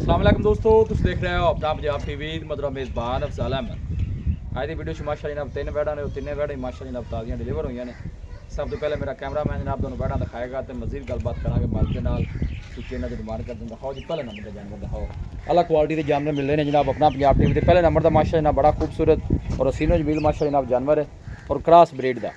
अस्सलाम वालेकुम दोस्तों, तुम देख रहे हो अपना पंजाब टीवी मधुरा मेज़बान अफज़ल अहमद। आज की वीडियो माशाअल्लाह जनाब तीन बैड़ा ने, तीनों बैड़ा माशाअल्लाह जनाब ताज़ियां डिलीवर हुई ने। सब तो पहले मेरा कैमरामैन जनाब दोनों बैड़ा दिखाएगा तो मजीद गलबात करांगे मालिक के नाल क्योंकि इन्होंने डिमांड कर दिंदा। दिखाओ जी पहले नंबर का जानवर दिखाओ। अलग क्वालिटी के जानवर मिल रहे हैं जनाब अपना पंजाब टीवी के। पहले नंबर का माशाअल्लाह जनाब बड़ा खूबसूरत और हसीनो जमील माशाअल्लाह जनाब जानवर है और क्रॉस ब्रीड का।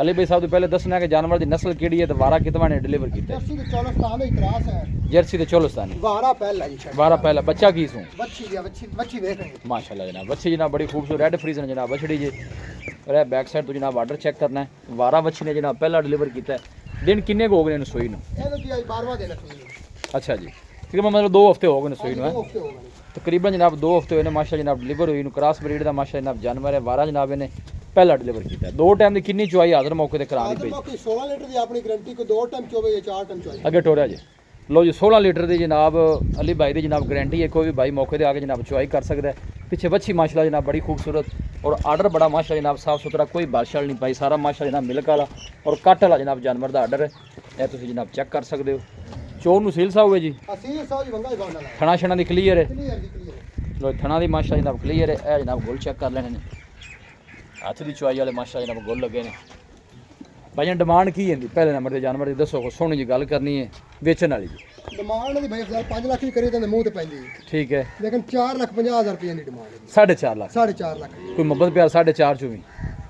अली भाई साहब तो पहले दसना है कि जानवर की नस्ल केड़ी है तो वारा कितना ने डिलीवर किया? जर्सी ते चोलस्तान ही क्रॉस है। जर्सी ते चोलस्तानी वारा पहला जी शायद। वारा पहला बच्चा की सूं बच्ची देख रहे हैं माशाल्लाह जनाब। बच्ची जनाब बड़ी खूबसूरत रेड फ्रीजन जनाब बछड़ी जी। और ये बैक साइड तो जनाब ऑर्डर चेक करना है। वारा बच्ची ने जनाब पहला डिलीवर किया है। दिन किन्ने को हो गए सूई नूं? ਇਹਨੂੰ ਜੀ 12ਵਾਂ ਦਿਨ ਸੂਈ। अच्छा जी ठीक है, मतलब 2 हफ्ते हो गए सूई नूं है ਹਫ਼ਤੇ ਹੋ ਗਏ। तकरीबन जनाब 2 हफ्ते हुए ने माशाल्लाह जनाब डिलीवर हुई। क्रॉस ब्रीड का माशाल्लाह जनाब जानवर है। वारा जनाब इन्हें पहला डिलीवर किया है। 2 टाइम की किन्नी चुआई हाजिर मौके ते करा दी ਆਦਰ ਮੌਕੇ 16 ਲੀਟਰ ਦੀ ਆਪਣੀ ਗਾਰੰਟੀ ਕੋ 2 ਟਾਈਮ ਚੋਵੇ ਜਾਂ 4 ਟਾਈਮ ਚੋਵੇ। अगे टोरिया जी लो जी 16 लीटर की जनाब अली भाई की जनाब गारंटी है। कोई भी भाई मौके पर आके जनाब चुआई कर सकता है। पीछे बच्ची माशाल्लाह जनाब बड़ी खूबसूरत और आर्डर बड़ा माशाल्लाह जनाब साफ सुथरा, कोई बारिशल नहीं पाई, सारा माशाल्लाह जनाब मिल्क वाला और कट वाला जनाब जानवर का आर्डर है। यह तुम जनाब चेक कर सकते हो। चोर सील सा हुए जी ਅਸੀਲ ਸਾਹਿਬ ਜੀ ਵੰਗਾ ਹੀ ਗਾਉਣ ਵਾਲਾ थना छना की क्लीयर है। ਕਲੀਅਰ ਦੀ ਕਲੀਅਰ। लो थना की माशाल्लाह जनाब क्लीयर है। यह जनाब गोल चेक कर लेने ने। हथ की चुआई वाले माशाल्लाह जनाब गोल लगे ने। भाई डिमांड की है पहले नंबर के जानवर की दसो, सोहनी जी गल करनी है बेचने वाली जी। ਡਿਮਾਂਡ ਦੀ ਭਾਈ 5 ਲੱਖ ਦੀ ਕਰੀ ਤਾਂ ਮੂੰਹ ਤੇ ਪੈਂਦੀ ठीक है ਲੇਕਿਨ 4,50,000 ਰੁਪਏ ਦੀ ਡਿਮਾਂਡ ਹੈ। 4.5 लाख 4.5 ਲੱਖ कोई मोहब्बत प्यार 4.5 चो भी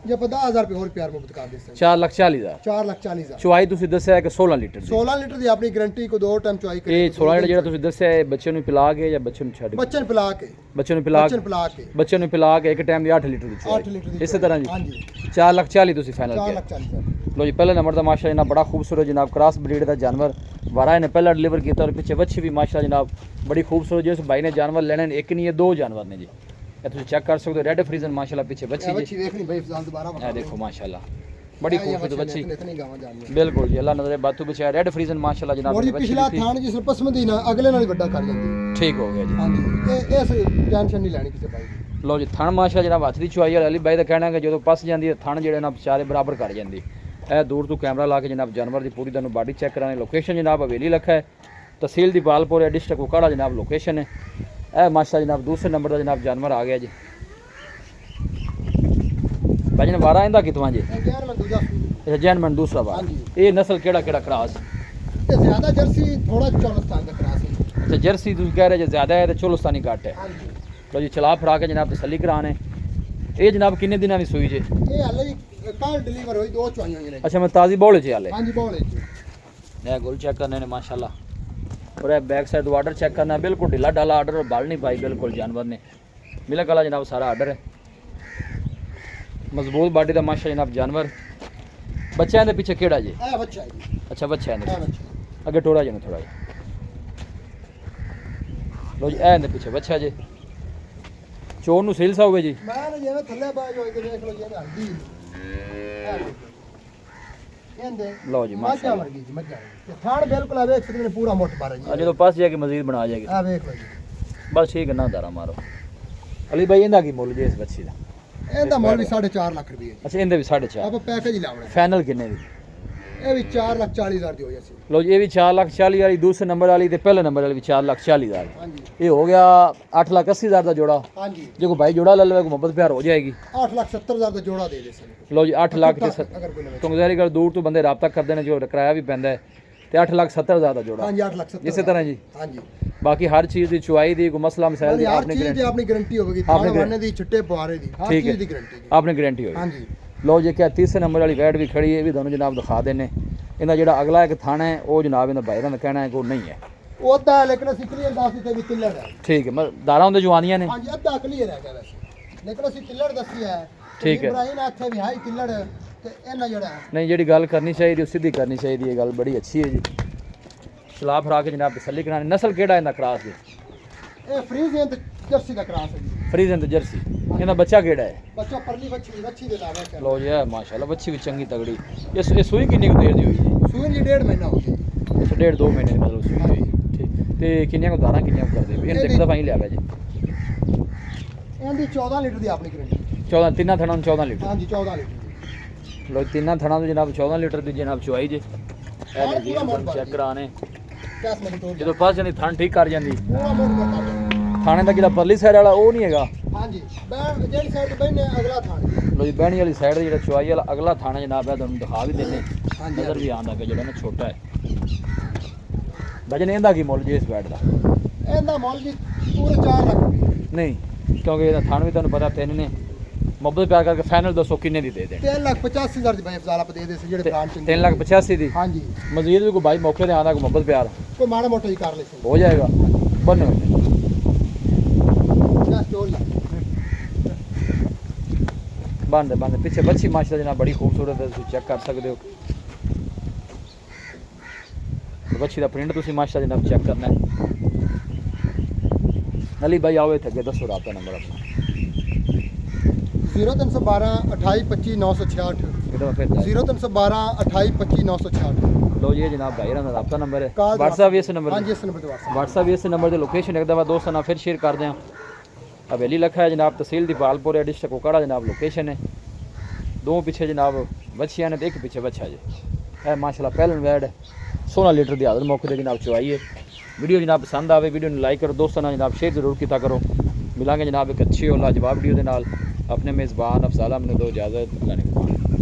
ਜੇ 50,000 ਰੁਪਏ ਹੋਰ ਪਿਆਰ ਮੁਕਤ ਕਰ ਦੇ ਸਕਦੇ। 4,40,000 4,40,000 ਚੁਆਈ ਤੁਸੀਂ ਦੱਸਿਆ ਕਿ 16 ਲੀਟਰ ਦੀ। 16 ਲੀਟਰ ਦੀ ਆਪਣੀ ਗਾਰੰਟੀ ਕੋ 2 ਟਾਈਮ ਚੁਆਈ ਇਹ 16 ਲੀਟਰ ਜਿਹੜਾ ਤੁਸੀਂ ਦੱਸਿਆ ਇਹ ਬੱਚੇ ਨੂੰ ਪਿਲਾ ਕੇ ਜਾਂ ਬੱਚੇ ਨੂੰ ਛੱਡ ਕੇ? ਬੱਚਨ ਪਿਲਾ ਕੇ ਬੱਚੇ ਨੂੰ ਪਿਲਾ ਬੱਚਨ ਪਿਲਾ ਕੇ ਬੱਚੇ ਨੂੰ ਪਿਲਾ ਕੇ ਇੱਕ ਟਾਈਮ ਦੀ 8 ਲੀਟਰ ਦੀ 8 ਲੀਟਰ ਚੁਆਈ ਦੀ ਇਸੇ ਤਰ੍ਹਾਂ ਜੀ। ਹਾਂਜੀ 4,40,000 ਤੁਸੀਂ ਫਾਈਨਲ ਕਿਹਾ। 4,40,000 लो जी पहले नंबर का माशाल्लाह जनाब बड़ा खूबसूरत जनाब क्रॉस ब्रीड का जानवर वारा ने पहला डिलीवर किया और पीछे बच्ची भी माशाल्लाह जनाब बड़ी खूबसूरत। जिस भाई ने जानवर लेने एक नहीं है 2 जानवर ने जी। ये तुम चेक कर सकते हो। रेड फ्रीजन माशाल्लाह पीछे बच्ची जी। बच्ची देखनी भाई फजाल दोबारा ये देखो माशाल्लाह बड़ी खूबसूरत बच्ची इतनी गावां जान बिल्कुल जी। अल्लाह नजर बातू बचा रेड फ्रीजन माशाल्लाह जनाब और पिछला थान जिस पसमदी ना अगले नाल ਵੱਡਾ कर ਜਾਂਦੀ। ठीक हो गया जी। हां जी इस टेंशन नहीं लेनी किसी भाई ਦੀ। लो जी थण माशाल्लाह जनाब हथ की चुआई वाली अली भाई का कहना है कि जो पस जाती है थण जो ना चारे बराबर कर जाती है। दूर तो कैमरा ला के जनाब जानवर की पूरी तुहानू बॉडी चेक कराने। लोकेशन जनाब हवेली लखा है, तहसील दी बालपुर है, डिस्ट्रिक्ट उकाड़ा जनाब लोकेशन है। यह माशाल्लाह जनाब दूसरे नंबर का जनाब जानवर आ गया जी। भाई ने वारा इंदा कितवा जी? यार मैं दूसरा अच्छा जैनमैन दूसरा वारा। हाँ जी। ये नस्ल केड़ा केड़ा क्रॉस? ते ज्यादा जर्सी थोड़ा चौलस्तान का क्रॉस है। अच्छा जर्सी तुम कह रहे जो ज़्यादा है तो चोलस्तानी घट है। हां जी लो जी चला फड़ा के जनाब तसल्ली कराने। ये जनाब किन्ने दिनों की सूई जे? ये हाले कल डिलीवर हुई 2 चुआई हुई ने। अच्छा मैं ताज़ी बोले चे हाले। हां जी बोले जी यह गोल चेक करने ने माशाल्लाह। और यह बैक साइड आर्डर चेक करना बिल्कुल ढीला डाला आर्डर और बाल नहीं पाई बिल्कुल जानवर ने। मिलक वाला जनाब सारा आर्डर है। मजबूत बॉडी का माशा जनाब जानवर। बच्चा के पीछे केड़ा जी? ए बच्चा है जी। अच्छा बच्चा है ए बच्चा अगे टोरा जी थोड़ा जी। लो जी ए पीछे बच्चा जी। चोर नूं सील सा हुए जी। मैं ना जिवें थल्ले बाज होई के देख लो जी हल्दी एंदे लो जी मज्जा माशाल्लाह। वर्गी जी मज्जा ते थान बिल्कुल आ देख सकते पूरा मोट बारा जी। जो तो पास जाके मजीद बना जाएगी आ देख लो जी बस ठीक है ना दारा मारो। अली भाई इंदा की मुल जी इस बच्ची का? ਇਹਦਾ ਮੁੱਲ ਵੀ 4.5 ਲੱਖ ਰੁਪਏ। अच्छा इंदे भी 4.5 ਆਪਾਂ ਪੈਕੇਜ ਹੀ ਲਾਉਣਾ। फाइनल किन्ने दी? ਇਹ ਵੀ 4,40,000 ਦੀ ਹੋਈ ਅਸੀਂ। लो जी ये भी 4,40,000 वाली दूसरे नंबर वाली ते पहले नंबर वाली भी 4,40,000। ਹਾਂਜੀ ये हो गया 8,80,000 का जोड़ा। ਹਾਂਜੀ जो कोई भाई जोड़ा ले लेगा मोहब्बत प्यार हो जाएगी। 8,70,000 ਦਾ ਜੋੜਾ ਦੇ ਦੇ ਸਾਨੂੰ। लो जी 8 लाख के ਅਗਰ ਕੋਈ ਲਵੇ। तो गुजारी कर दूर तो बंदे रबता करते हैं जो किराया भी पैंदा है तो 8,70,000 का जोड़ा। ਹਾਂਜੀ 8,70,000 इसी तरह जी ਹਾਂਜੀ बाकी हर चीज़ की चुआई दी कोई मसला मसाइल दी ਹਰ आपने ਚੀਜ਼ ਦੀ ਆਪਣੀ ਗਾਰੰਟੀ ਹੋਵੇਗੀ। आपने ਥਾਣੇ ਵਾਨੇ ਦੀ ਛਿੱਟੇ ਪਵਾਰੇ ਦੀ ਹਰ ठीक ਚੀਜ਼ ਦੀ है ਗਾਰੰਟੀ ਜੀ। आपने गारंटी होगी। ਹਾਂਜੀ लो जी क्या तीसरे नंबर वाली वैट भी खड़ी है भी दोनों जनाब दिखा देने। इनका जो अगला एक थाना है वो जनाब इन्हें भाई का कहना है कि वो नहीं है। ਉਹਦਾ ਲੇਕਿਨ ਅਸੀਂ ਕਲੀਅਰ ਦੱਸ ਦਿੱਤੇ ਵੀ ਕਿੱਲੜ ਹੈ। ठीक है मतलब दारा होंगे जवानियां ने। ਹਾਂਜੀ ਅੱਧਾ ਕਲੀਅਰ ਹੈਗਾ ਵੈਸੇ ਲੇਕਿਨ ਅਸੀਂ ਕਿੱਲੜ ਦੱਸੀ ਹੈ। ठीक है ਇਬਰਾਹੀਮ ਆਖੇ ਵੀ ਹਾਈ ਕਿੱਲੜ ਤੇ ਇਹਨਾਂ ਜਿਹੜਾ नहीं जी गल करनी चाहिए सीधी करनी चाहिए ये गल बड़ी अच्छी है जी। चला फरा के जनाब तसल्ली कराने। नस्ल केड़ा इनका क्रॉस जी? ਇਹ ਫਰੀਜ਼ੀਅਨ ਤੇ ਜਰਸੀ ਦਾ ਕਰਾਸ ਹੈ ਜੀ। फ्रीजन तो जर्सी इनका बच्चा केड़ा है? ਬੱਚਾ ਪਰਲੀ ਬੱਚੀ ਦੇ ਲਾਵਾ ਕਰ। लो जी है माशाल्लाह बच्ची भी चंगी तगड़ी। ये सूई किन्नी कुछ देर दी हुई जी? ਸੂਨ ਜੀ 1.5 ਮਹੀਨਾ ਹੋ ਗਿਆ। अच्छा 1.5-2 महीने मतलब सूई हुई ठीक। तो किन्नियां को दारा किन्नियां को कर दे इन एक दफा ही लिया जी। ਇਹਦੀ 14 ਲੀਟਰ ਦੀ ਆਪਣੀ ਗਾਰੰਟੀ। 14 ਤਿੰਨਾਂ ਥਣਾਂ ਨੂੰ 14 ਲੀਟਰ। ਹਾਂਜੀ 14 ਲੀਟਰ लो तीनों थणा तो जनाब 14 लीटर की जनाब चुआई जे। पूरा मोट चेक कराने 10 ਮਿੰਟ ਤੋਂ ਜਦੋਂ ਪਾਸ ਜਾਂਦੀ ਥਣ ਠੀਕ ਕਰ ਜਾਂਦੀ ਪੂਰਾ ਮੋੜ ਕਰ ਥਾਣੇ ਦਾ ਜਿਹੜਾ ਪਰਲੀ ਸਾਈਡ ਵਾਲਾ ਉਹ ਨਹੀਂ ਹੈਗਾ। ਹਾਂਜੀ ਬੈਣ ਜਿਹੜੀ ਸਾਈਡ ਬੈਣੇ ਅਗਲਾ ਥਾਣ ਲੋ ਜੀ ਬਹਿਣੀ ਵਾਲੀ ਸਾਈਡ ਜਿਹੜਾ ਚੁਆਈ ਵਾਲਾ ਅਗਲਾ ਥਾਣਾ ਜਨਾਬ ਹੈ ਤੁਹਾਨੂੰ ਦਿਖਾ ਵੀ ਦਿੰਨੇ ਹਾਂਜੀ। ਨਜ਼ਰ ਵੀ ਆਉਂਦਾ ਕਿ ਜਿਹੜਾ ਨਾ ਛੋਟਾ ਹੈ। ਵਜਨ ਇਹਦਾ ਕੀ ਮੁੱਲ ਜੀ ਇਸ ਬੈਡ ਦਾ? ਇਹਦਾ ਮੁੱਲ ਜੀ ਪੂਰੇ 4 ਲੱਖ ਰੁਪਏ। ਨਹੀਂ ਕਿਉਂਕਿ ਇਹਦਾ ਥਣ ਵੀ ਤੁਹਾਨੂੰ ਪਤਾ ਤਿੰਨ ਨੇ। ਮੁਹੱਬਤ ਪਿਆਰ ਕਰਕੇ ਫਾਈਨਲ ਦੱਸੋ ਕਿੰਨੇ ਦੀ ਦੇ ਦੇਣ? 3,85,000 ਦੀ ਬਾਈ ਅਫਜ਼ਾਲ ਆਪ ਦੇ ਦੇ ਸੀ ਜਿਹੜੇ ਬ੍ਰਾਂਚ 3,85,000 ਦੀ। ਹਾਂਜੀ ਮਜ਼ੀਦ ਵੀ ਕੋਈ ਬਾਈ ਮੌਕੇ ਤੇ ਆਉਂਦਾ ਕੋਈ ਮੁਹੱਬਤ ਪਿਆਰ ਕੋਈ ਮਾੜਾ ਮੋਟਾ ਹੀ ਕਰ ਲੈ ਸੀ ਹੋ ਜਾਏਗਾ। ਬੰਨੋ ਬੰਦ ਪਿੱਛੇ ਬੱਚੀ ਮਾਸ਼ਾਅੱਲਾ ਜਨਾਬ ਬੜੀ ਖੂਬਸੂਰਤ ਹੈ, ਤੁਸੀਂ ਚੈੱਕ ਕਰ ਸਕਦੇ ਹੋ। ਬੱਚੀ ਦਾ ਪ੍ਰਿੰਟ ਤੁਸੀਂ ਮਾਸ਼ਾਅੱਲਾ ਜਨਾਬ ਚੈੱਕ ਕਰਨਾ ਹੈ। ਅਲੀ ਭਾਈ ਆਓ ਇੱਥੇ ਅੱਗੇ ਦੱਸੋ ਰਾਬਤਾ ਨੰਬਰ ਆਪਣਾ। 0312 28 25 966 ਇਹਦਾ ਫਿਰ 0312 28 25 966। ਲੋ ਜੀ ਇਹ ਜਨਾਬ ਭਾਈ ਦਾ ਰਾਬਤਾ ਨੰਬਰ ਹੈ। ਕਾਲ WhatsApp ਵੀ ਇਸ ਨੰਬਰ ਹਾਂਜੀ ਇਸ ਨੰਬਰ ਤੇ WhatsApp WhatsApp ਵੀ ਇਸ ਨੰਬਰ ਤੇ ਲੋਕੇਸ਼ਨ ਇੱਕ ਦਫਾ ਦੋਸਤਾਂ ਨਾਲ ਫਿਰ ਸ਼ੇਅਰ ਕਰਦੇ ਹਾਂ। हवेली लखा है जनाब, तहसील दीपालपुर है, डिस्ट्रिक्ट कोकाड़ा जनाब लोकेशन है। दो पीछे जनाब बच्चियाँ ने तो एक पीछे बच्चा जी है माशाल्लाह पहलन वैड है 16 लीटर की आदत मौके जनाब चुवाई है। वीडियो जनाब पसंद आवे वीडियो ने लाइक करो, दोस्तों ने जनाब शेयर जरूर किया करो। मिलांगे जनाब एक अच्छी और लाजवाब वीडियो के नाल। अपने मेज़बान अफजाल ने दो इजाज़त।